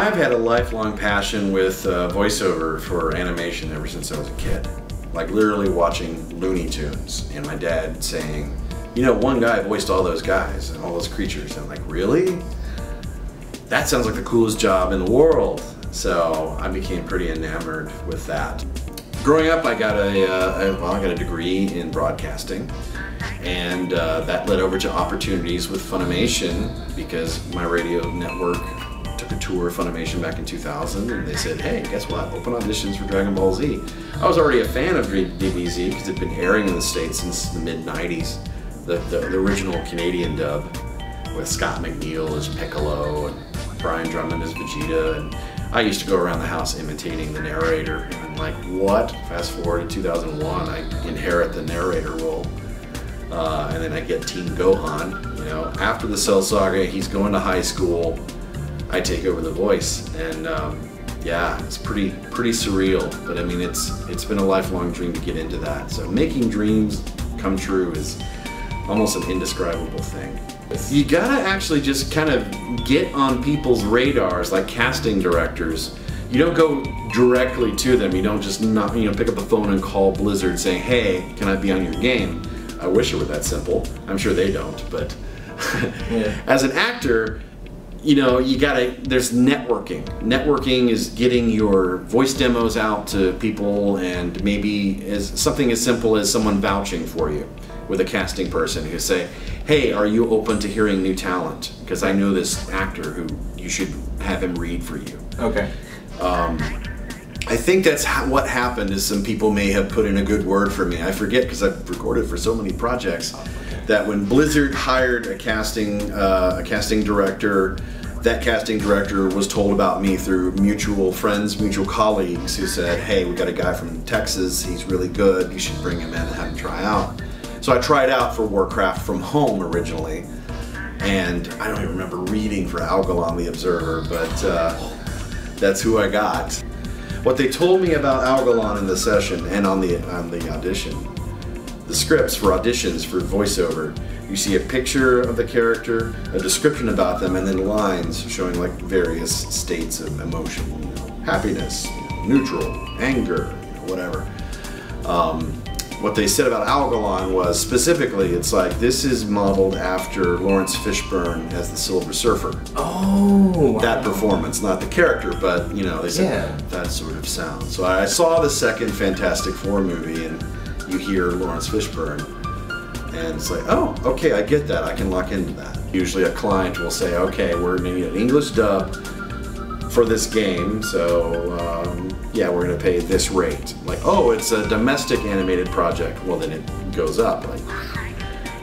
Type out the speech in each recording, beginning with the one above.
I've had a lifelong passion with voiceover for animation ever since I was a kid. Like literally watching Looney Tunes and my dad saying, you know, one guy voiced all those guys and all those creatures. And I'm like, really? That sounds like the coolest job in the world. So I became pretty enamored with that. Growing up, I got a degree in broadcasting, and that led over to opportunities with Funimation because my radio network took a tour of Funimation back in 2000, and they said, hey, guess what? Open auditions for Dragon Ball Z. I was already a fan of DBZ because it had been airing in the States since the mid-90s, the original Canadian dub with Scott McNeil as Piccolo and Brian Drummond as Vegeta. And I used to go around the house imitating the narrator, and I'm like, what? Fast forward to 2001, I inherit the narrator role. And then I get Teen Gohan, you know, after the Cell Saga, he's going to high school, I take over the voice, and yeah, it's pretty surreal, but I mean, it's been a lifelong dream to get into that. So making dreams come true is almost an indescribable thing. You gotta actually just kind of get on people's radars, like casting directors. You don't go directly to them. You don't just pick up the phone and call Blizzard saying, hey, can I be on your game? I wish it were that simple. I'm sure they don't, but yeah. As an actor, you know, there's networking. Networking is getting your voice demos out to people, and maybe something as simple as someone vouching for you with a casting person who say, hey, are you open to hearing new talent? Because I know this actor who you should have him read for you. Okay. I think that's what happened, is some people may have put in a good word for me. I forget because I've recorded for so many projects that when Blizzard hired a casting director, that casting director was told about me through mutual friends, mutual colleagues who said, hey, we got a guy from Texas, he's really good, you should bring him in and have him try out. So I tried out for Warcraft from home originally, and I don't even remember reading for Algalon the Observer, but that's who I got. What they told me about Algalon in the session and on the audition, the scripts for auditions for voiceover, you see a picture of the character, a description about them, and then lines showing like various states of emotion, you know, happiness, neutral, anger, whatever. What they said about Algalon was specifically, it's like, this is modeled after Lawrence Fishburne as the Silver Surfer. Oh, wow. That performance, not the character, but you know, they said that sort of sound. So I saw the second Fantastic Four movie, and you hear Lawrence Fishburne, and it's like, oh, okay, I get that. I can lock into that. Usually a client will say, okay, we're going to need an English dub for this game, so yeah, we're going to pay this rate. Like, oh, it's a domestic animated project. Well, then it goes up, like,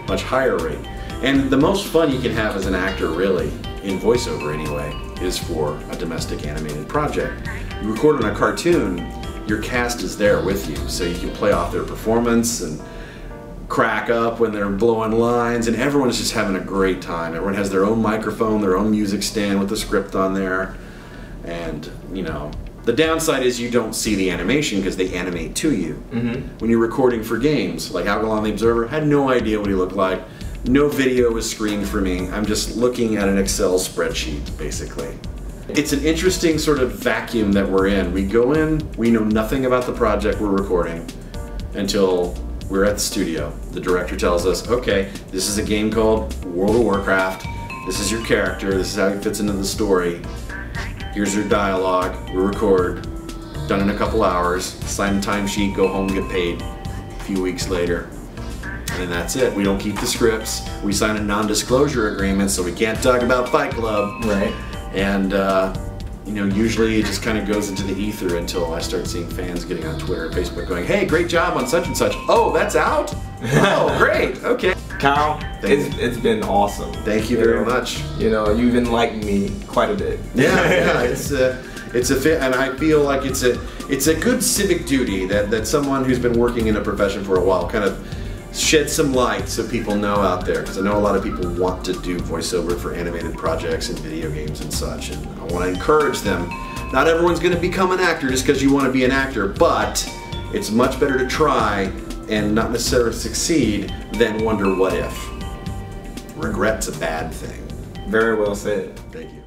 much higher rate. And the most fun you can have as an actor, really, in voiceover anyway, is for a domestic animated project. You record on a cartoon, your cast is there with you, so you can play off their performance and crack up when they're blowing lines, and everyone's just having a great time. Everyone has their own microphone, their own music stand with the script on there, and, you know, the downside is you don't see the animation because they animate to you. When you're recording for games, like Algalon the Observer, had no idea what he looked like. No video was screened for me. I'm just looking at an Excel spreadsheet, basically. It's an interesting sort of vacuum that we're in. We go in, we know nothing about the project we're recording until we're at the studio. The director tells us, okay, this is a game called World of Warcraft. This is your character. This is how he fits into the story. Here's your dialogue. We record. Done in a couple hours. Sign the timesheet, go home, get paid a few weeks later. And that's it. We don't keep the scripts. We sign a non-disclosure agreement, so we can't talk about Fight Club. Right. And you know, usually it just kind of goes into the ether until I start seeing fans getting on Twitter and Facebook going, hey, great job on such and such. Oh, that's out? Oh, great. Okay. Kyle, it's been awesome. Thank you very much. You know, you've enlightened me quite a bit. Yeah, it's a fit, and I feel like it's a good civic duty that someone who's been working in a profession for a while kind of shed some light so people know out there, because I know a lot of people want to do voiceover for animated projects and video games and such, and I want to encourage them. Not everyone's going to become an actor just because you want to be an actor, but it's much better to try and not necessarily succeed than wonder what if. Regret's a bad thing. Very well said. Thank you.